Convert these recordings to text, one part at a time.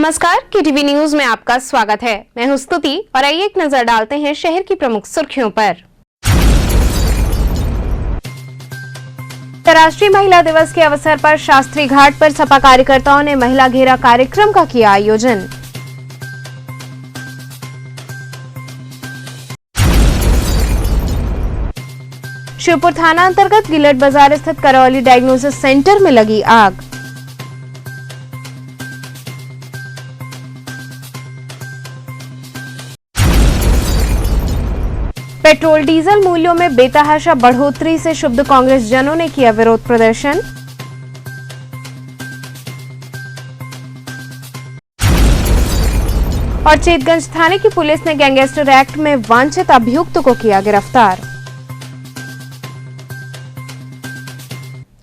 नमस्कार, KTV news में आपका स्वागत है। मैं हूं स्तुति और आइए एक नजर डालते हैं शहर की प्रमुख सुर्खियों पर। अंतर्राष्ट्रीय महिला दिवस के अवसर पर शास्त्री घाट पर सपा कार्यकर्ताओं ने महिला घेरा कार्यक्रम का किया आयोजन। शिवपुर थाना अंतर्गत गिलट बाजार स्थित करौली डायग्नोसिस सेंटर में लगी आग। पेट्रोल डीजल मूल्यों में बेतहाशा बढ़ोतरी से क्षुब्ध कांग्रेस जनों ने किया विरोध प्रदर्शन। और चेतगंज थाने की पुलिस ने गैंगस्टर एक्ट में वांछित अभियुक्त को किया गिरफ्तार।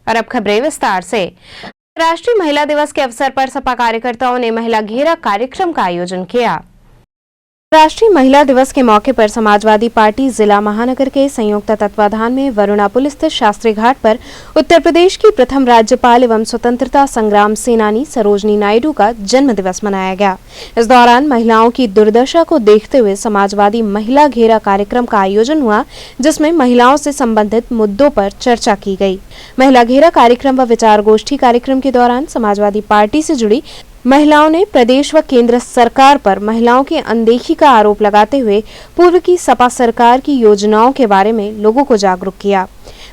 और अब खबरें विस्तार से। राष्ट्रीय महिला दिवस के अवसर पर सपा कार्यकर्ताओं ने महिला घेरा कार्यक्रम का आयोजन किया। राष्ट्रीय महिला दिवस के मौके पर समाजवादी पार्टी जिला महानगर के संयुक्त तत्वाधान में वरुणापुल स्थित शास्त्री घाट पर उत्तर प्रदेश की प्रथम राज्यपाल एवं स्वतंत्रता संग्राम सेनानी सरोजनी नायडू का जन्म दिवस मनाया गया। इस दौरान महिलाओं की दुर्दशा को देखते हुए समाजवादी महिला घेरा कार्यक्रम का आयोजन हुआ, जिसमें महिलाओं से संबंधित मुद्दों पर चर्चा की गई। महिला घेरा कार्यक्रम व विचार गोष्ठी कार्यक्रम के दौरान समाजवादी पार्टी से जुड़ी महिलाओं ने प्रदेश व केंद्र सरकार पर महिलाओं की अनदेखी का आरोप लगाते हुए पूर्व की सपा सरकार की योजनाओं के बारे में लोगों को जागरूक किया।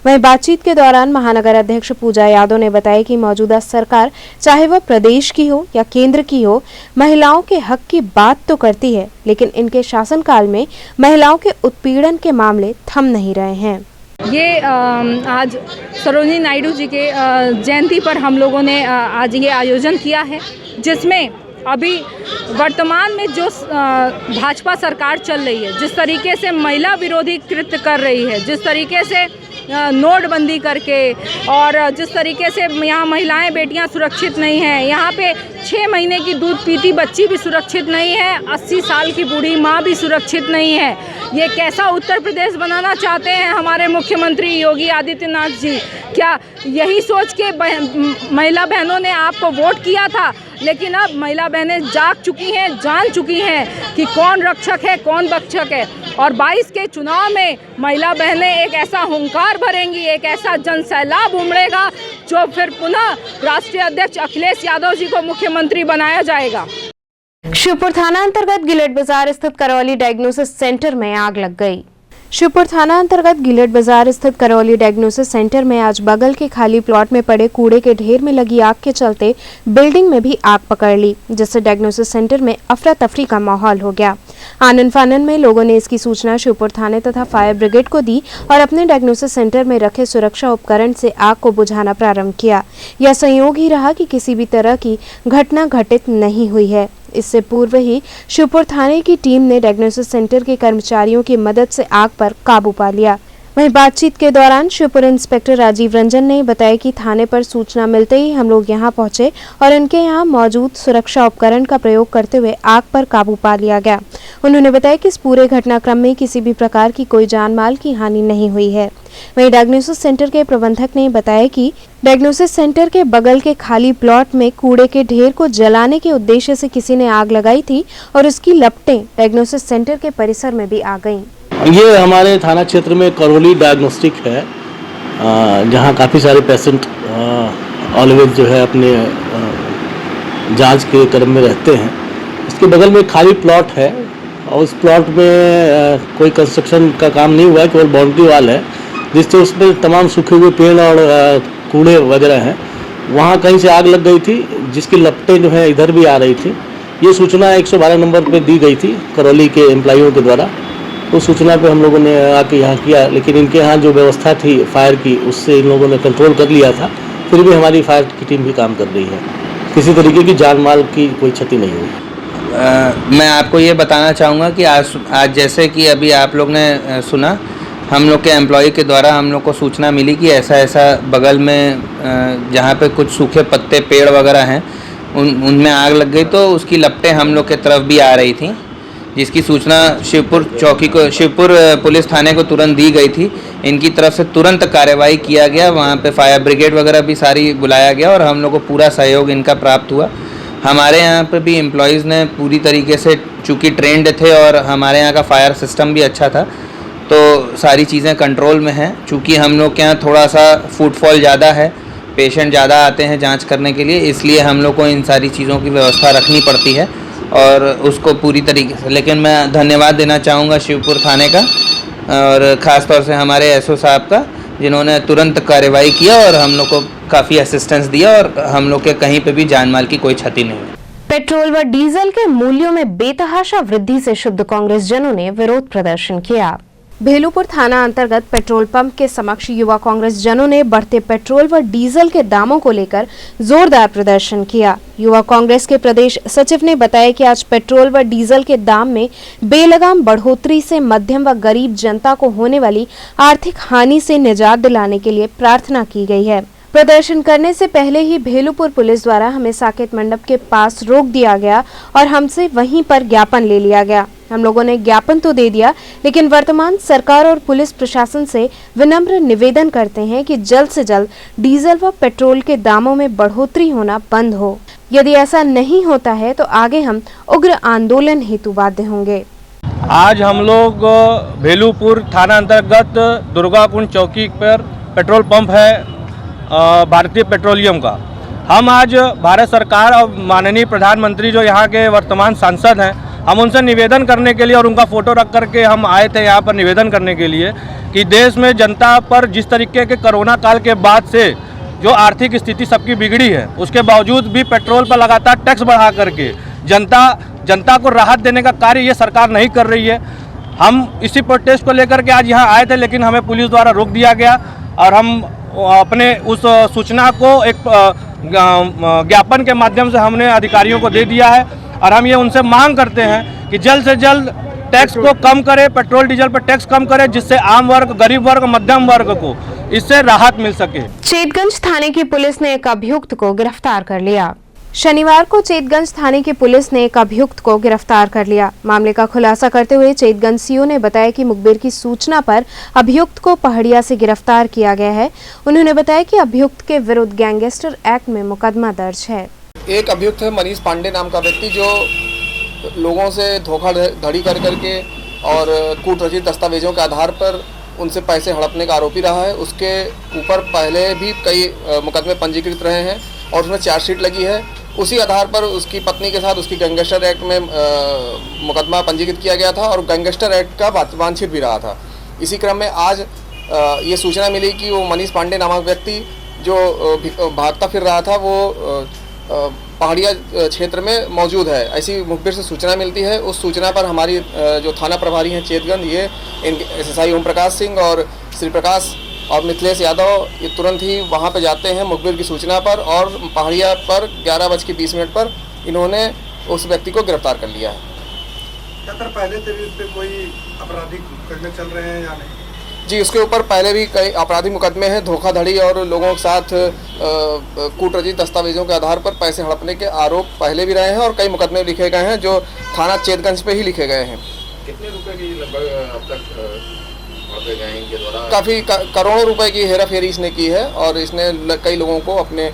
वहीं बातचीत के दौरान महानगर अध्यक्ष पूजा यादव ने बताया कि मौजूदा सरकार चाहे वह प्रदेश की हो या केंद्र की हो, महिलाओं के हक की बात तो करती है, लेकिन इनके शासनकाल में महिलाओं के उत्पीड़न के मामले थम नहीं रहे हैं। ये आज सरोजनी नायडू जी के जयंती पर हम लोगों ने आज ये आयोजन किया है, जिसमें अभी वर्तमान में जो भाजपा सरकार चल रही है, जिस तरीके से महिला विरोधी कृत्य कर रही है, जिस तरीके से नोटबंदी करके और जिस तरीके से यहाँ महिलाएं बेटियां सुरक्षित नहीं हैं, यहाँ पे 6 महीने की दूध पीती बच्ची भी सुरक्षित नहीं है, 80 साल की बूढ़ी माँ भी सुरक्षित नहीं है। ये कैसा उत्तर प्रदेश बनाना चाहते हैं हमारे मुख्यमंत्री योगी आदित्यनाथ जी? क्या यही सोच के महिला बहनों ने आपको वोट किया था? लेकिन अब महिला बहनें जाग चुकी हैं, जान चुकी हैं कि कौन रक्षक है, कौन भक्षक है। और 22 के चुनाव में महिला बहनें एक ऐसा हुंकार भरेंगी, एक ऐसा जनसैलाब उमड़ेगा, जो फिर पुनः राष्ट्रीय अध्यक्ष अखिलेश यादव जी को मुख्यमंत्री बनाया जाएगा। शिवपुर थाना अंतर्गत गिलट बाजार स्थित करौली डायग्नोसिस सेंटर में आग लग गई। शिवपुर थाना अंतर्गत गिलट बाजार स्थित करौली डायग्नोसिस सेंटर में आज बगल के खाली प्लॉट में पड़े कूड़े के ढेर में लगी आग के चलते बिल्डिंग में भी आग पकड़ ली, जिससे डायग्नोसिस सेंटर में अफरा तफरी का माहौल हो गया। आनन फानन में लोगों ने इसकी सूचना शिवपुर थाने तथा फायर ब्रिगेड को दी और अपने डायग्नोसिस सेंटर में रखे सुरक्षा उपकरण से आग को बुझाना प्रारंभ किया। यह संयोग ही रहा कि किसी भी तरह की घटना घटित नहीं हुई है। इससे पूर्व ही शिवपुर थाने की टीम ने डायग्नोसिस सेंटर के कर्मचारियों की मदद से आग पर काबू पा लिया। वहीं बातचीत के दौरान शिवपुर इंस्पेक्टर राजीव रंजन ने बताया कि थाने पर सूचना मिलते ही हम लोग यहां पहुंचे और इनके यहां मौजूद सुरक्षा उपकरण का प्रयोग करते हुए आग पर काबू पा लिया गया। उन्होंने बताया कि इस पूरे घटनाक्रम में किसी भी प्रकार की कोई जान माल की हानि नहीं हुई है। वहीं डायग्नोसिस सेंटर के प्रबंधक ने बताया कि डायग्नोसिस सेंटर के बगल के खाली प्लॉट में कूड़े के ढेर को जलाने के उद्देश्य से किसी ने आग लगाई थी और उसकी लपटें डायग्नोसिस सेंटर के परिसर में भी आ गईं। ये हमारे थाना क्षेत्र में करौली डायग्नोस्टिक है, जहाँ काफ़ी सारे पेशेंट ऑलवेज जो है अपने जांच के क्रम में रहते हैं। इसके बगल में खाली प्लॉट है और उस प्लॉट में कोई कंस्ट्रक्शन का काम नहीं हुआ है, केवल बाउंड्री वाल है, जिससे उसमें तमाम सूखे हुए पेड़ और कूड़े वगैरह हैं। वहाँ कहीं से आग लग गई थी, जिसकी लपटें जो है इधर भी आ रही थी। ये सूचना 112 नंबर पर दी गई थी करौली के एम्प्लॉइयों के द्वारा। तो सूचना पे हम लोगों ने आके यहाँ किया, लेकिन इनके यहाँ जो व्यवस्था थी फायर की, उससे इन लोगों ने कंट्रोल कर लिया था। फिर भी हमारी फायर की टीम भी काम कर रही है, किसी तरीके की जान माल की कोई क्षति नहीं हुई। मैं आपको ये बताना चाहूँगा कि आज जैसे कि अभी आप लोग ने सुना, हम लोग के एम्प्लॉय के द्वारा हम लोग को सूचना मिली कि ऐसा बगल में जहाँ पे कुछ सूखे पत्ते पेड़ वगैरह हैं उनमें आग लग गई, तो उसकी लपटें हम लोग के तरफ भी आ रही थी, जिसकी सूचना शिवपुर पुलिस थाने को तुरंत दी गई थी। इनकी तरफ से तुरंत कार्रवाई किया गया, वहाँ पे फायर ब्रिगेड वगैरह भी सारी बुलाया गया और हम लोग को पूरा सहयोग इनका प्राप्त हुआ। हमारे यहाँ पे भी एम्प्लॉयज़ ने पूरी तरीके से, चूँकि ट्रेंड थे और हमारे यहाँ का फायर सिस्टम भी अच्छा था, तो सारी चीज़ें कंट्रोल में हैं। चूँकि हम लोग के यहाँ थोड़ा सा फुटफॉल ज़्यादा है, पेशेंट ज़्यादा आते हैं जांच करने के लिए, इसलिए हम लोग को इन सारी चीज़ों की व्यवस्था रखनी पड़ती है और उसको पूरी तरीके से। लेकिन मैं धन्यवाद देना चाहूँगा शिवपुर थाने का और ख़ास तौर से हमारे एसओ साहब का, जिन्होंने तुरंत कार्रवाई किया और हम लोग को काफ़ी असिस्टेंस दिया और हम लोग के कहीं पे भी जान माल की कोई क्षति नहीं हुई। पेट्रोल व डीजल के मूल्यों में बेतहाशा वृद्धि से क्षुब्ध कांग्रेस जनों ने विरोध प्रदर्शन किया। भेलूपुर थाना अंतर्गत पेट्रोल पंप के समक्ष युवा कांग्रेस जनों ने बढ़ते पेट्रोल व डीजल के दामों को लेकर जोरदार प्रदर्शन किया। युवा कांग्रेस के प्रदेश सचिव ने बताया कि आज पेट्रोल व डीजल के दाम में बेलगाम बढ़ोतरी से मध्यम व गरीब जनता को होने वाली आर्थिक हानि से निजात दिलाने के लिए प्रार्थना की गई है। प्रदर्शन करने से पहले ही भेलूपुर पुलिस द्वारा हमें साकेत मंडप के पास रोक दिया गया और हमसे वहीं पर ज्ञापन ले लिया गया। हम लोगों ने ज्ञापन तो दे दिया, लेकिन वर्तमान सरकार और पुलिस प्रशासन से विनम्र निवेदन करते हैं कि जल्द से जल्द डीजल व पेट्रोल के दामों में बढ़ोतरी होना बंद हो। यदि ऐसा नहीं होता है तो आगे हम उग्र आंदोलन हेतु बाध्य होंगे। आज हम लोग भेलूपुर थाना अंतर्गत दुर्गाकुंड चौकी पर पेट्रोल पंप है भारतीय पेट्रोलियम का। हम आज भारत सरकार और माननीय प्रधानमंत्री जो यहाँ के वर्तमान सांसद हैं, हम उनसे निवेदन करने के लिए और उनका फ़ोटो रख करके हम आए थे यहाँ पर निवेदन करने के लिए कि देश में जनता पर जिस तरीके के कोरोना काल के बाद से जो आर्थिक स्थिति सबकी बिगड़ी है, उसके बावजूद भी पेट्रोल पर लगातार टैक्स बढ़ा करके जनता को राहत देने का कार्य ये सरकार नहीं कर रही है। हम इसी प्रोटेस्ट को लेकर के आज यहाँ आए थे, लेकिन हमें पुलिस द्वारा रोक दिया गया और हम अपने उस सूचना को एक ज्ञापन के माध्यम से हमने अधिकारियों को दे दिया है और हम ये उनसे मांग करते हैं कि जल्द से जल्द टैक्स को कम करे, पेट्रोल डीजल पर टैक्स कम करे, जिससे आम वर्ग, गरीब वर्ग, मध्यम वर्ग को इससे राहत मिल सके। चेतगंज थाने की पुलिस ने एक अभियुक्त को गिरफ्तार कर लिया। शनिवार को चेतगंज थाने की पुलिस ने एक अभियुक्त को गिरफ्तार कर लिया। मामले का खुलासा करते हुए चेतगंज सीओ ने बताया कि मुखबिर की सूचना पर अभियुक्त को पहाड़िया से गिरफ्तार किया गया है। उन्होंने बताया कि अभियुक्त के विरुद्ध गैंगस्टर एक्ट में मुकदमा दर्ज है। एक अभियुक्त है मनीष पांडे नाम का व्यक्ति, जो लोगों से धोखाधड़ी कर करके और कूट रचित दस्तावेजों के आधार पर उनसे पैसे हड़पने का आरोपी रहा है। उसके ऊपर पहले भी कई मुकदमे पंजीकृत रहे हैं और उसमें चार्जशीट लगी है। उसी आधार पर उसकी पत्नी के साथ उसकी गैंगस्टर एक्ट में मुकदमा पंजीकृत किया गया था और गैंगस्टर एक्ट का वांछित भी रहा था। इसी क्रम में आज ये सूचना मिली कि वो मनीष पांडे नामक व्यक्ति जो भागता फिर रहा था, वो पहाड़िया क्षेत्र में मौजूद है। ऐसी मुखबिर से सूचना मिलती है। उस सूचना पर हमारी जो थाना प्रभारी हैं चेतगंज, ये SSI ओम प्रकाश सिंह और श्री प्रकाश और मिथिलेश यादव, ये तुरंत ही वहां पर जाते हैं मुखबिर की सूचना पर और पहाड़िया पर 11:20 पर इन्होंने उस व्यक्ति को गिरफ्तार कर लिया है। क्या सर पहले से भी उस पर कोई आपराधिक मुकदमे चल रहे हैं या नहीं? जी, उसके ऊपर पहले भी कई आपराधिक मुकदमे हैं। धोखाधड़ी और लोगों के साथ कूटरचित दस्तावेजों के आधार पर पैसे हड़पने के आरोप पहले भी रहे हैं और कई मुकदमे लिखे गए हैं जो थाना चेतगंज पे ही लिखे गए हैं। कितने रुपए की लगभग अब तक गए इनके द्वारा? काफ़ी करोड़ों रुपए की हेराफेरी इसने की है और इसने कई लोगों को अपने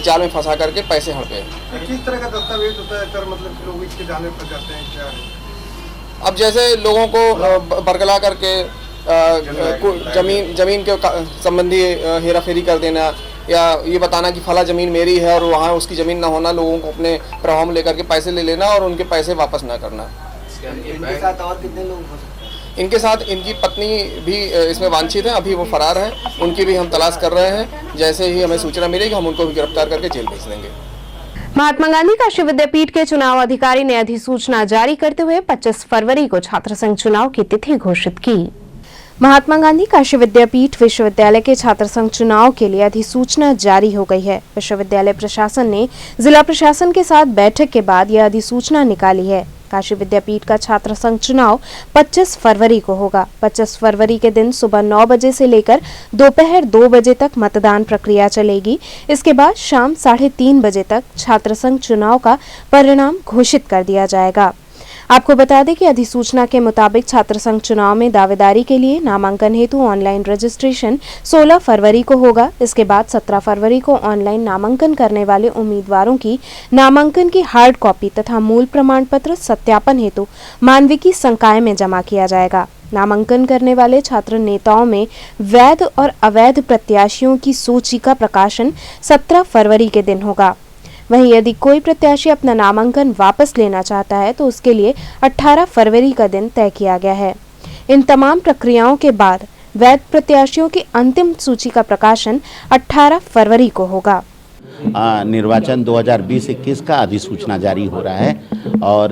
जाल में फंसा करके पैसे हड़पे। किस तरह का दस्तावेज होता है सर, मतलब कि लोग इसके जाल में फंस जाते हैं, क्या है? अब जैसे लोगों को बरगला करके जमीन के संबंधी हेराफेरी कर देना या ये बताना कि फला ज़मीन मेरी है और वहाँ उसकी ज़मीन ना होना, लोगों को अपने प्रभाव में लेकर के पैसे ले लेना और उनके पैसे वापस ना करना। इनके साथ और कितने लोग हो सकते हैं? इनके साथ इनकी पत्नी भी इसमें वांछित है, अभी वो फरार हैं। उनकी भी हम तलाश कर रहे हैं। जैसे ही हमें सूचना मिलेगी हम उनको भी गिरफ्तार करके जेल भेज देंगे। महात्मा गांधी काशी विद्यापीठ के चुनाव अधिकारी ने अधिसूचना जारी करते हुए 25 फरवरी को छात्र संघ चुनाव की तिथि घोषित की। महात्मा गांधी काशी विद्यापीठ विश्वविद्यालय के छात्र संघ चुनाव के लिए अधिसूचना जारी हो गई है। विश्वविद्यालय प्रशासन ने जिला प्रशासन के साथ बैठक के बाद यह अधिसूचना निकाली है। काशी विद्यापीठ का छात्र संघ चुनाव 25 फरवरी को होगा। 25 फरवरी के दिन सुबह 9 बजे से लेकर दोपहर 2 बजे तक मतदान प्रक्रिया चलेगी। इसके बाद शाम 3:30 बजे तक छात्र संघ चुनाव का परिणाम घोषित कर दिया जाएगा। आपको बता दें कि अधिसूचना के मुताबिक छात्र संघ चुनाव में दावेदारी के लिए नामांकन हेतु ऑनलाइन रजिस्ट्रेशन 16 फरवरी को होगा। इसके बाद 17 फरवरी को ऑनलाइन नामांकन करने वाले उम्मीदवारों की नामांकन की हार्ड कॉपी तथा मूल प्रमाण पत्र सत्यापन हेतु मानविकी संकाय में जमा किया जाएगा। नामांकन करने वाले छात्र नेताओं में वैध और अवैध प्रत्याशियों की सूची का प्रकाशन 17 फरवरी के दिन होगा। वहीं यदि कोई प्रत्याशी अपना नामांकन वापस लेना चाहता है तो उसके लिए 18 फरवरी का दिन तय किया गया है। इन तमाम प्रक्रियाओं के बाद वैध प्रत्याशियों की अंतिम सूची का प्रकाशन 18 फरवरी को होगा। निर्वाचन 2020-21 का अधिसूचना जारी हो रहा है और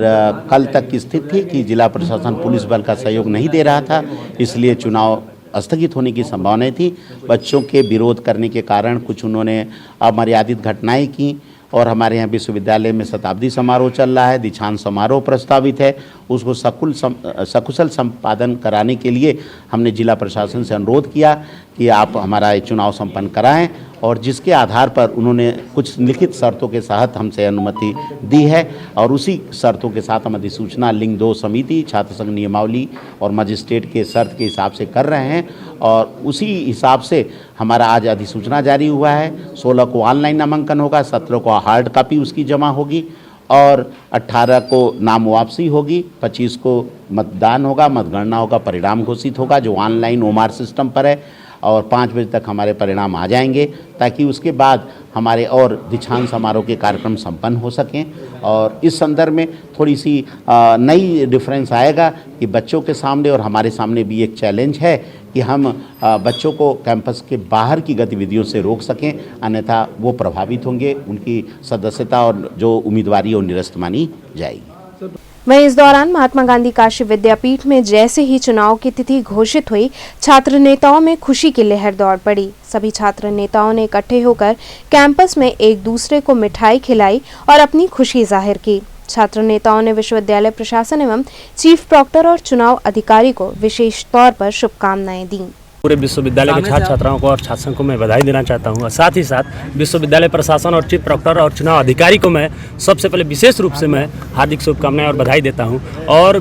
कल तक की स्थिति थी कि जिला प्रशासन पुलिस बल का सहयोग नहीं दे रहा था, इसलिए चुनाव स्थगित होने की संभावना थी। बच्चों के विरोध करने के कारण कुछ उन्होंने अमर्यादित घटनाएं की और हमारे यहाँ विश्वविद्यालय में शताब्दी समारोह चल रहा है, दीक्षांत समारोह प्रस्तावित है, उसको सकुशल संपादन कराने के लिए हमने जिला प्रशासन से अनुरोध किया कि आप हमारा चुनाव संपन्न कराएं और जिसके आधार पर उन्होंने कुछ लिखित शर्तों के साथ हमसे अनुमति दी है और उसी शर्तों के साथ हम अधिसूचना लिंग 2 समिति, छात्र संघ नियमावली और मजिस्ट्रेट के शर्त के हिसाब से कर रहे हैं और उसी हिसाब से हमारा आज अधिसूचना जारी हुआ है। 16 को ऑनलाइन नामांकन होगा, 17 को हार्ड कॉपी उसकी जमा होगी और 18 को नाम वापसी होगी, 25 को मतदान होगा, मतगणना होगा, परिणाम घोषित होगा जो ऑनलाइन ओमार सिस्टम पर है और 5 बजे तक हमारे परिणाम आ जाएंगे ताकि उसके बाद हमारे और दीक्षांत समारोह के कार्यक्रम संपन्न हो सकें। और इस संदर्भ में थोड़ी सी नई डिफरेंस आएगा कि बच्चों के सामने और हमारे सामने भी एक चैलेंज है कि हम बच्चों को कैंपस के बाहर की गतिविधियों से रोक सकें, अन्यथा वो प्रभावित होंगे, उनकी सदस्यता और जो उम्मीदवारी वो निरस्त मानी जाएगी। वहीं इस दौरान महात्मा गांधी काशी विद्यापीठ में जैसे ही चुनाव की तिथि घोषित हुई, छात्र नेताओं में खुशी की लहर दौड़ पड़ी। सभी छात्र नेताओं ने इकट्ठे होकर कैंपस में एक दूसरे को मिठाई खिलाई और अपनी खुशी जाहिर की। छात्र नेताओं ने विश्वविद्यालय प्रशासन एवं चीफ प्रॉक्टर और चुनाव अधिकारी को विशेष तौर पर शुभकामनाएं दी। पूरे विश्वविद्यालय के छात्र छात्राओं को और छात्र संघ को मैं बधाई देना चाहता हूं और साथ ही साथ विश्वविद्यालय प्रशासन और चीफ प्रॉक्टर और चुनाव अधिकारी को मैं सबसे पहले विशेष रूप से मैं हार्दिक शुभकामनाएं और बधाई देता हूं। और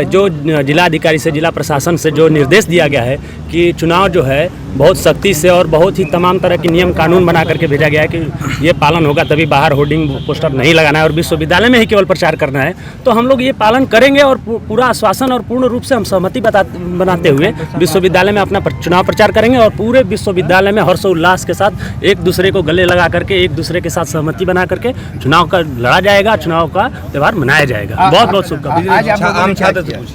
जो जिला अधिकारी से जिला प्रशासन से जो निर्देश दिया गया है कि चुनाव जो है बहुत सख्ती से और बहुत ही तमाम तरह के नियम कानून बना करके भेजा गया है कि ये पालन होगा, तभी बाहर होर्डिंग पोस्टर नहीं लगाना है और विश्वविद्यालय में ही केवल प्रचार करना है, तो हम लोग ये पालन करेंगे और पूरा आश्वासन और पूर्ण रूप से हम सहमति बनाते हुए विश्वविद्यालय में अपना चुनाव प्रचार करेंगे और पूरे विश्वविद्यालय में हर्षोल्लास के साथ एक दूसरे को गले लगा करके एक दूसरे के साथ सहमति बना करके चुनाव का लड़ा जाएगा, चुनाव का त्यौहार मनाया जाएगा। बहुत बहुत शुभकामनाएं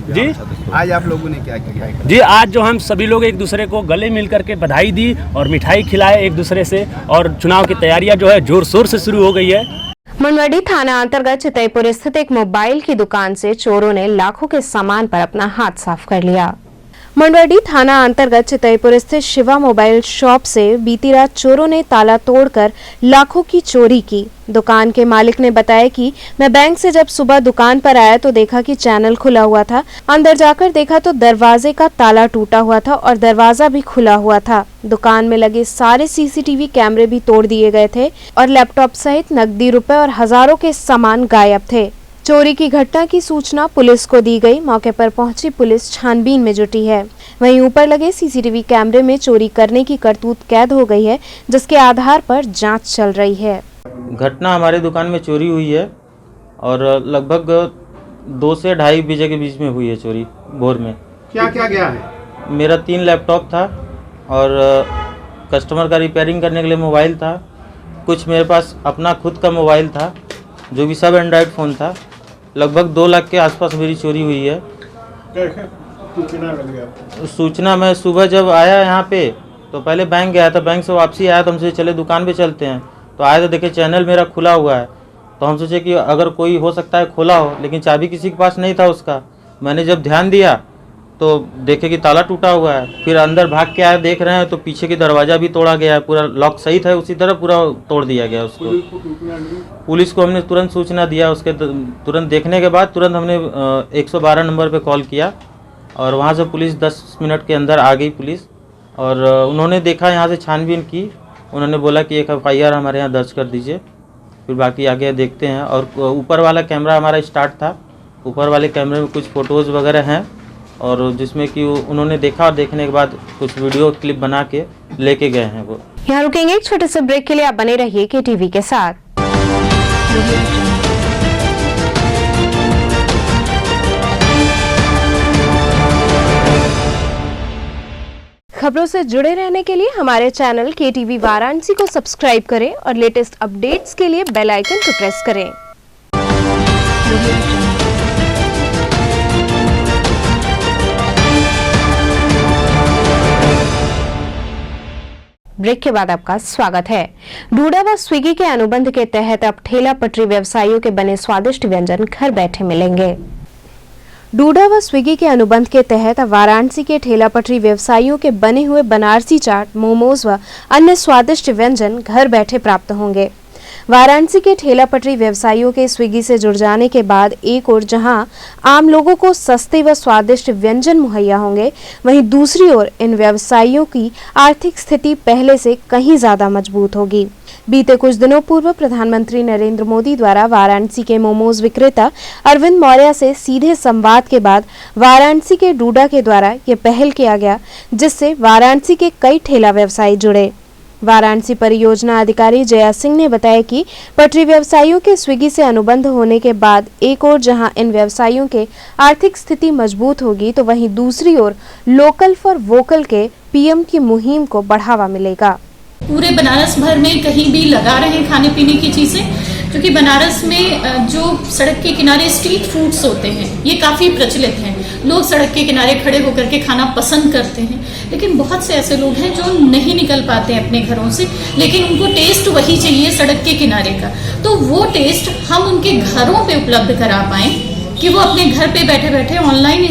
जी। आज आप लोगों ने क्या किया जी? आज जो हम सभी लोग एक दूसरे को गले मिल करके बधाई दी और मिठाई खिलाए एक दूसरे से और चुनाव की तैयारियां जो है जोर शोर से शुरू हो गई है। मंडवाडी थाना अंतर्गत चितईपुर स्थित एक मोबाइल की दुकान से चोरों ने लाखों के सामान पर अपना हाथ साफ कर लिया। मंडवाडी थाना अंतर्गत चितईपुर स्थित शिवा मोबाइल शॉप से बीती रात चोरों ने ताला तोड़कर लाखों की चोरी की। दुकान के मालिक ने बताया कि मैं बैंक से जब सुबह दुकान पर आया तो देखा कि चैनल खुला हुआ था। अंदर जाकर देखा तो दरवाजे का ताला टूटा हुआ था और दरवाजा भी खुला हुआ था। दुकान में लगे सारे सीसीटीवी कैमरे भी तोड़ दिए गए थे और लैपटॉप सहित नकदी रुपए और हजारों के सामान गायब थे। चोरी की घटना की सूचना पुलिस को दी गई। मौके पर पहुंची पुलिस छानबीन में जुटी है। वहीं ऊपर लगे सीसीटीवी कैमरे में चोरी करने की करतूत कैद हो गई है, जिसके आधार पर जांच चल रही है। घटना हमारे दुकान में चोरी हुई है और लगभग 2 से 2.5 बजे के बीच में हुई है चोरी भोर में। क्या क्या गया है? मेरा 3 लैपटॉप था और कस्टमर का रिपेयरिंग करने के लिए मोबाइल था। कुछ मेरे पास अपना खुद का मोबाइल था जो भी सब एंड्रॉयड फ़ोन था। लगभग 2 लाख के आसपास मेरी चोरी हुई है। सूचना मैं सुबह जब आया यहाँ पे तो पहले बैंक गया था, बैंक से वापसी आया तो हमसे चले दुकान पे चलते हैं, तो आए तो देखे चैनल मेरा खुला हुआ है। तो हम सोचे कि अगर कोई हो सकता है खोला हो, लेकिन चाबी किसी के पास नहीं था उसका। मैंने जब ध्यान दिया तो देखे कि ताला टूटा हुआ है। फिर अंदर भाग के आए, देख रहे हैं तो पीछे की दरवाज़ा भी तोड़ा गया है, पूरा लॉक सही था उसी तरह पूरा तोड़ दिया गया उसको। पुलिस को हमने तुरंत सूचना दिया। उसके तुरंत देखने के बाद तुरंत हमने 112 नंबर पे कॉल किया और वहाँ से पुलिस 10 मिनट के अंदर आ गई पुलिस और उन्होंने देखा, यहाँ से छानबीन की। उन्होंने बोला कि एक FIR हमारे यहाँ दर्ज कर दीजिए, फिर बाकी आगे देखते हैं। और ऊपर वाला कैमरा हमारा स्टार्ट था ऊपर वाले कैमरे में कुछ फ़ोटोज़ वगैरह हैं और जिसमें कि उन्होंने देखा और देखने के बाद कुछ वीडियो क्लिप बना के लेके गए हैं वो। यहाँ रुकेंगे एक छोटे से ब्रेक के लिए, आप बने रहिए KTV के साथ। खबरों से जुड़े रहने के लिए हमारे चैनल KTV वाराणसी को सब्सक्राइब करें और लेटेस्ट अपडेट्स के लिए बेल आइकन को प्रेस करें। ब्रेक के बाद आपका स्वागत है। डूडा व स्विगी के अनुबंध के तहत अब ठेला पटरी व्यवसायियों के बने स्वादिष्ट व्यंजन घर बैठे मिलेंगे। डूडा व स्विगी के अनुबंध के तहत वाराणसी के ठेला पटरी व्यवसायियों के बने हुए बनारसी चाट, मोमोज व अन्य स्वादिष्ट व्यंजन घर बैठे प्राप्त होंगे। वाराणसी के ठेला पटरी व्यवसायियों के स्विगी से जुड़ जाने के बाद एक ओर जहां आम लोगों को सस्ते व स्वादिष्ट व्यंजन मुहैया होंगे, वहीं दूसरी ओर इन व्यवसायियों की आर्थिक स्थिति पहले से कहीं ज्यादा मजबूत होगी। बीते कुछ दिनों पूर्व प्रधानमंत्री नरेंद्र मोदी द्वारा वाराणसी के मोमोज विक्रेता अरविंद मौर्य से सीधे संवाद के बाद वाराणसी के डूडा के द्वारा ये पहल किया गया, जिससे वाराणसी के कई ठेला व्यवसायी जुड़े। वाराणसी परियोजना अधिकारी जया सिंह ने बताया कि पटरी व्यवसायियों के स्विगी से अनुबंध होने के बाद एक ओर जहां इन व्यवसायियों के आर्थिक स्थिति मजबूत होगी, तो वहीं दूसरी ओर लोकल फॉर वोकल के PM की मुहिम को बढ़ावा मिलेगा। पूरे बनारस भर में कहीं भी लगा रहे हैं खाने पीने की चीज़ें, क्योंकि बनारस में जो सड़क के किनारे स्ट्रीट फूड्स होते हैं ये काफ़ी प्रचलित हैं। लोग सड़क के किनारे खड़े होकर के खाना पसंद करते हैं, लेकिन बहुत से ऐसे लोग हैं जो नहीं निकल पाते हैं अपने घरों से, लेकिन उनको टेस्ट वही चाहिए सड़क के किनारे का। तो वो टेस्ट हम उनके घरों पे उपलब्ध करा पाएँ कि वो अपने घर पे बैठे बैठे ऑनलाइन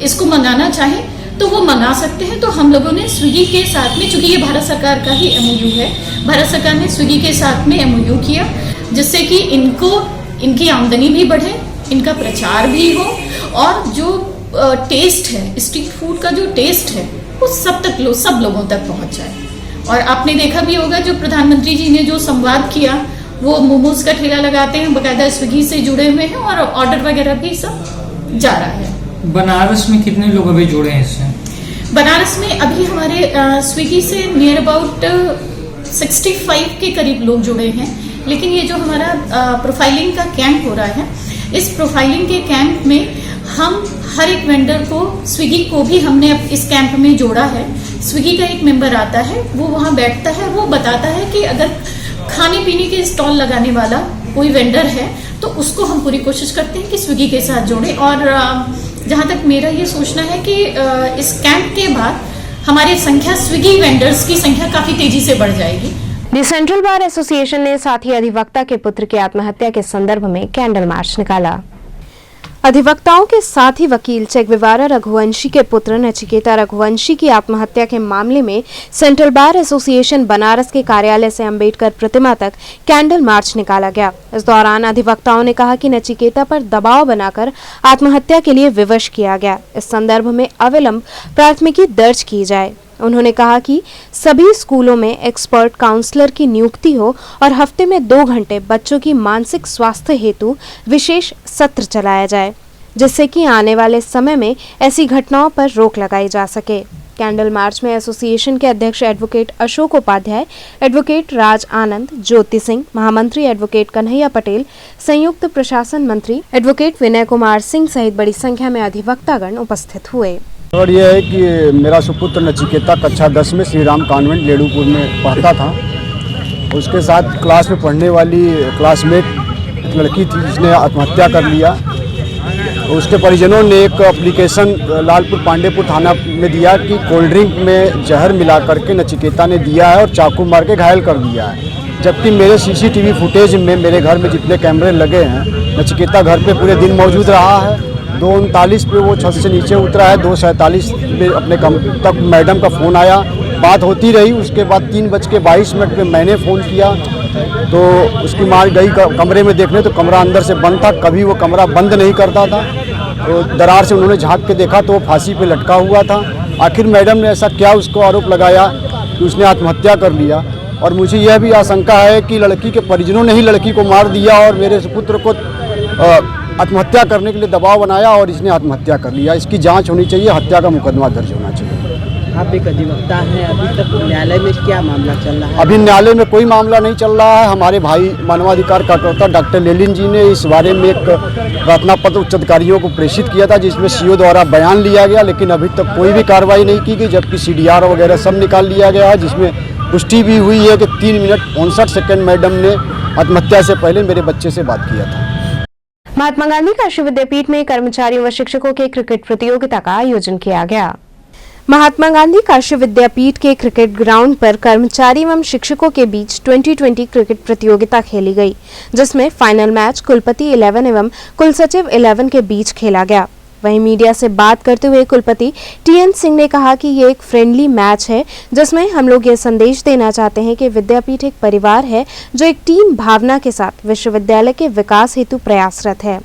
इसको मंगाना चाहें तो वो मंगा सकते हैं। तो हम लोगों ने स्विगी के साथ में, चूंकि ये भारत सरकार का ही MOU है, भारत सरकार ने स्विगी के साथ में MOU किया, जिससे कि इनकी आमदनी भी बढ़े, इनका प्रचार भी हो और जो टेस्ट है, स्ट्रीट फूड का जो टेस्ट है वो सब लोगों तक पहुंच जाए। और आपने देखा भी होगा जो प्रधानमंत्री जी ने जो संवाद किया, वो मोमोज का ठेला लगाते हैं, बाकायदा स्विगी से जुड़े हुए हैं और ऑर्डर वगैरह भी सब जा रहा है। बनारस में कितने लोग अभी जुड़े हैं इससे? बनारस में अभी हमारे स्विगी से नियर अबाउट 65 के करीब लोग जुड़े हैं। लेकिन ये जो हमारा प्रोफाइलिंग का कैंप हो रहा है, इस प्रोफाइलिंग के कैंप में हम हर एक वेंडर को, स्विगी को भी हमने इस कैंप में जोड़ा है। स्विगी का एक मेंबर आता है, वो वहाँ बैठता है, वो बताता है कि अगर खाने पीने के स्टॉल लगाने वाला कोई वेंडर है तो उसको हम पूरी कोशिश करते हैं कि स्विगी के साथ जोड़ें। और जहाँ तक मेरा ये सोचना है कि इस कैंप के बाद हमारी संख्या, स्विगी वेंडर्स की संख्या काफ़ी तेजी से बढ़ जाएगी। दी सेंट्रल बार एसोसिएशन ने साथ ही अधिवक्ता के पुत्र की आत्महत्या के संदर्भ में कैंडल मार्च निकाला। अधिवक्ताओं के साथ ही वकील चेगविवारा रघुवंशी के पुत्र नचिकेता रघुवंशी की आत्महत्या के मामले में सेंट्रल बार एसोसिएशन बनारस के कार्यालय से अंबेडकर प्रतिमा तक कैंडल मार्च निकाला गया। इस दौरान अधिवक्ताओं ने कहा कि नचिकेता पर दबाव बनाकर आत्महत्या के लिए विवश किया गया। इस संदर्भ में अविलंब प्राथमिकी दर्ज की जाए। उन्होंने कहा कि सभी स्कूलों में एक्सपर्ट काउंसलर की नियुक्ति हो और हफ्ते में 2 घंटे बच्चों की मानसिक स्वास्थ्य हेतु विशेष सत्र चलाया जाए, जिससे कि आने वाले समय में ऐसी घटनाओं पर रोक लगाई जा सके। कैंडल मार्च में एसोसिएशन के अध्यक्ष एडवोकेट अशोक उपाध्याय, एडवोकेट राज आनंद, ज्योति सिंह, महामंत्री एडवोकेट कन्हैया पटेल, संयुक्त प्रशासन मंत्री एडवोकेट विनय कुमार सिंह सहित बड़ी संख्या में अधिवक्तागण उपस्थित हुए। और यह है कि मेरा सुपुत्र नचिकेता कक्षा 10 में श्री राम कॉन्वेंट लेडूपुर में पढ़ता था। उसके साथ क्लास में पढ़ने वाली क्लासमेट एक लड़की थी जिसने आत्महत्या कर लिया। उसके परिजनों ने एक एप्लीकेशन लालपुर पांडेपुर थाना में दिया कि कोल्ड ड्रिंक में जहर मिला करके नचिकेता ने दिया है और चाकू मार के घायल कर दिया है। जबकि मेरे CCTV फुटेज में, मेरे घर में जितने कैमरे लगे हैं, नचिकेता घर पे पूरे दिन मौजूद रहा है। 2:39 पे वो छत से नीचे उतरा है, 2:47 में अपने तक मैडम का फ़ोन आया, बात होती रही। उसके बाद 3:22 पे मैंने फ़ोन किया तो उसकी माँ गई कमरे में देखने, तो कमरा अंदर से बंद था, कभी वो कमरा बंद नहीं करता था। तो दरार से उन्होंने झांक के देखा तो वो फांसी पे लटका हुआ था। आखिर मैडम ने ऐसा क्या उसको आरोप लगाया कि उसने आत्महत्या कर लिया। और मुझे यह भी आशंका है कि लड़की के परिजनों ने ही लड़की को मार दिया और मेरे सुपुत्र को आत्महत्या करने के लिए दबाव बनाया और इसने आत्महत्या कर लिया। इसकी जांच होनी चाहिए, हत्या का मुकदमा दर्ज होना चाहिए। आप एक अधिवक्ता हैं, अभी तक न्यायालय में क्या मामला चल रहा है? अभी न्यायालय में कोई मामला नहीं चल रहा है। हमारे भाई मानवाधिकार कार्यकर्ता डॉक्टर लेलिन जी ने इस बारे में एक प्रार्थना पत्र उच्च अधिकारियों को प्रेषित किया था, जिसमें सीओ द्वारा बयान लिया गया, लेकिन अभी तक कोई भी कार्रवाई नहीं की गई, जबकि CDR वगैरह सब निकाल लिया गया है, जिसमें पुष्टि भी हुई है कि 3 मिनट 59 सेकंड मैडम ने आत्महत्या से पहले मेरे बच्चे से बात किया था। महात्मा गांधी काशी विद्यापीठ में कर्मचारियों व शिक्षकों के क्रिकेट प्रतियोगिता का आयोजन किया गया। महात्मा गांधी काशी विद्यापीठ के क्रिकेट ग्राउंड पर कर्मचारी एवं शिक्षकों के बीच 2020 क्रिकेट प्रतियोगिता खेली गई, जिसमें फाइनल मैच कुलपति 11 एवं कुलसचिव 11 के बीच खेला गया। वहीं मीडिया से बात करते हुए कुलपति TN सिंह ने कहा कि ये एक फ्रेंडली मैच है, जिसमें हम लोग ये संदेश देना चाहते हैं कि विद्यापीठ एक परिवार है जो एक टीम भावना के साथ विश्वविद्यालय के विकास हेतु प्रयासरत है।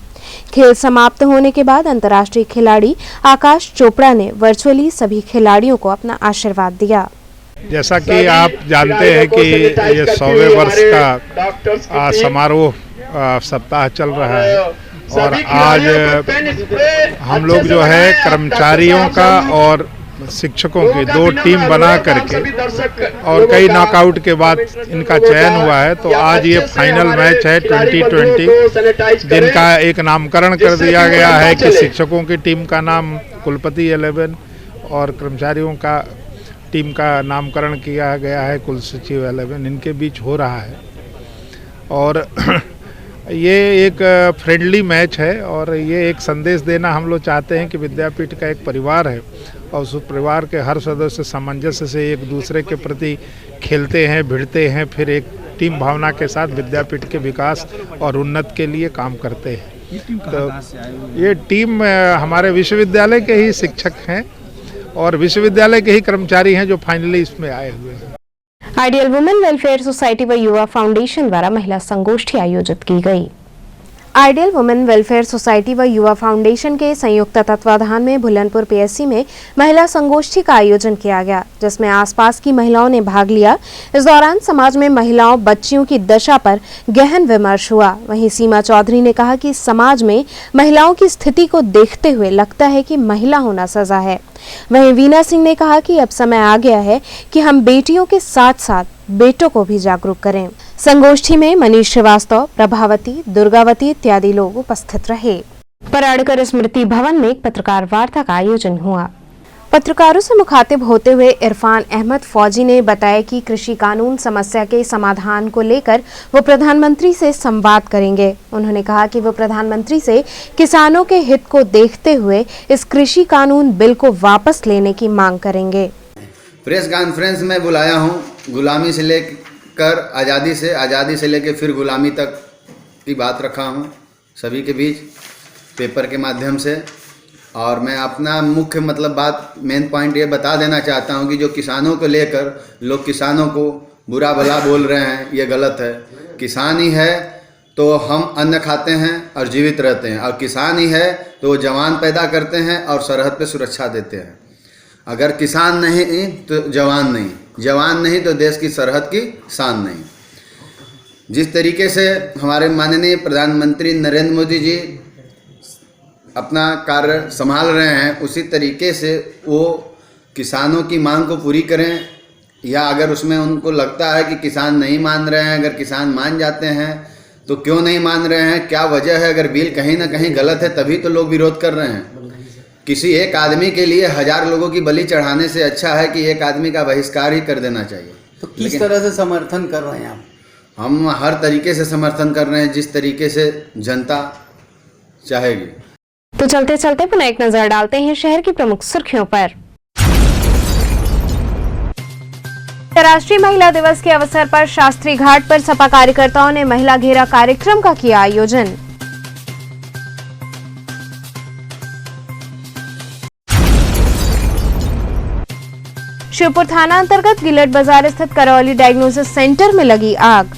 खेल समाप्त होने के बाद अंतर्राष्ट्रीय खिलाड़ी आकाश चोपड़ा ने वर्चुअली सभी खिलाड़ियों को अपना आशीर्वाद दिया। जैसा कि आप जानते हैं कि ये 100वें वर्ष का समारोह सप्ताह चल रहा है और आज हम लोग जो है कर्मचारियों का और शिक्षकों की 2 टीम बना करके और कई नॉकआउट के बाद इनका चयन हुआ है। तो आज ये फाइनल मैच है 2020, जिनका एक नामकरण कर दिया गया है कि शिक्षकों की टीम का नाम कुलपति 11 और कर्मचारियों का टीम का नामकरण किया गया है कुलसचिव 11। इनके बीच हो रहा है और ये एक फ्रेंडली मैच है और ये एक संदेश देना हम लोग चाहते हैं कि विद्यापीठ का एक परिवार है और उस परिवार के हर सदस्य सामंजस्य से एक दूसरे के प्रति खेलते हैं, भिड़ते हैं, फिर एक टीम भावना के साथ विद्यापीठ के विकास और उन्नति के लिए काम करते हैं। तो ये टीम हमारे विश्वविद्यालय के ही शिक्षक हैं और विश्वविद्यालय के ही कर्मचारी हैं जो फाइनली इसमें आए हुए हैं। आइडियल वुमेन वेलफेयर सोसाइटी व युवा फाउंडेशन द्वारा महिला संगोष्ठी आयोजित की गई। आइडियल वुमेन वेलफेयर सोसाइटी व युवा फाउंडेशन के संयुक्त तत्वाधान में भुलनपुर PSC में महिला संगोष्ठी का आयोजन किया गया, जिसमें आसपास की महिलाओं ने भाग लिया। इस दौरान समाज में महिलाओं बच्चियों की दशा पर गहन विमर्श हुआ। वहीं सीमा चौधरी ने कहा कि समाज में महिलाओं की स्थिति को देखते हुए लगता है कि महिला होना सजा है। वहीं वीना सिंह ने कहा कि अब समय आ गया है कि हम बेटियों के साथ साथ बेटों को भी जागरूक करें। संगोष्ठी में मनीष श्रीवास्तव, प्रभावती, दुर्गावती इत्यादि लोग उपस्थित रहे। पराड़कर स्मृति भवन में एक पत्रकार वार्ता का आयोजन हुआ। पत्रकारों से मुखातिब होते हुए इरफान अहमद फौजी ने बताया कि कृषि कानून समस्या के समाधान को लेकर वो प्रधानमंत्री से संवाद करेंगे। उन्होंने कहा कि वो प्रधानमंत्री से किसानों के हित को देखते हुए इस कृषि कानून बिल को वापस लेने की मांग करेंगे। प्रेस कॉन्फ्रेंस में बुलाया हूँ, गुलामी से लेकर आज़ादी से लेकर फिर गुलामी तक की बात रखा हूँ सभी के बीच पेपर के माध्यम से। और मैं अपना मुख्य बात मेन पॉइंट ये बता देना चाहता हूँ कि जो किसानों को लेकर लोग किसानों को बुरा भला बोल रहे हैं, ये गलत है। किसान ही है तो हम अन्न खाते हैं और जीवित रहते हैं, और किसान ही है तो वो जवान पैदा करते हैं और सरहद पे सुरक्षा देते हैं। अगर किसान नहीं तो जवान नहीं, जवान नहीं तो देश की सरहद की शान नहीं। जिस तरीके से हमारे माननीय प्रधानमंत्री नरेंद्र मोदी जी अपना कार्य संभाल रहे हैं, उसी तरीके से वो किसानों की मांग को पूरी करें, या अगर उसमें उनको लगता है कि किसान नहीं मान रहे हैं, अगर किसान मान जाते हैं तो क्यों नहीं मान रहे हैं, क्या वजह है। अगर बिल कहीं ना कहीं गलत है तभी तो लोग विरोध कर रहे हैं। किसी एक आदमी के लिए 1000 लोगों की बलि चढ़ाने से अच्छा है कि एक आदमी का बहिष्कार ही कर देना चाहिए। तो किस तरह से समर्थन कर रहे हैं आप? हम हर तरीके से समर्थन कर रहे हैं, जिस तरीके से जनता चाहेगी। तो चलते चलते पुनः एक नजर डालते हैं शहर की प्रमुख सुर्खियों पर। अंतर्राष्ट्रीय महिला दिवस के अवसर पर शास्त्री घाट पर सपा कार्यकर्ताओं ने महिला घेरा कार्यक्रम का किया आयोजन। शिवपुर थाना अंतर्गत गिलट बाजार स्थित करौली डायग्नोसिस सेंटर में लगी आग।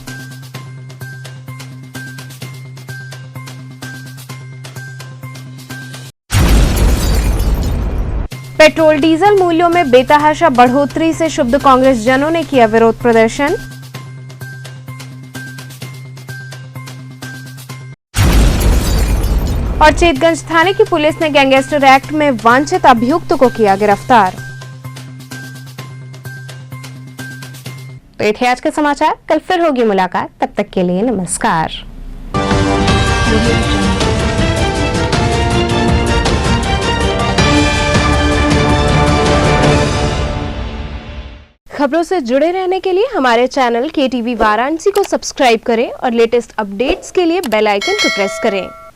पेट्रोल डीजल मूल्यों में बेतहाशा बढ़ोतरी से क्षुब्ध कांग्रेस जनों ने किया विरोध प्रदर्शन। और चेतगंज थाने की पुलिस ने गैंगस्टर एक्ट में वांछित अभियुक्त को किया गिरफ्तार। तो ये थे आज के समाचार, कल फिर होगी मुलाकात, तब तक के लिए नमस्कार। खबरों से जुड़े रहने के लिए हमारे चैनल KTV वाराणसी को सब्सक्राइब करें और लेटेस्ट अपडेट्स के लिए बेल आइकन को प्रेस करें।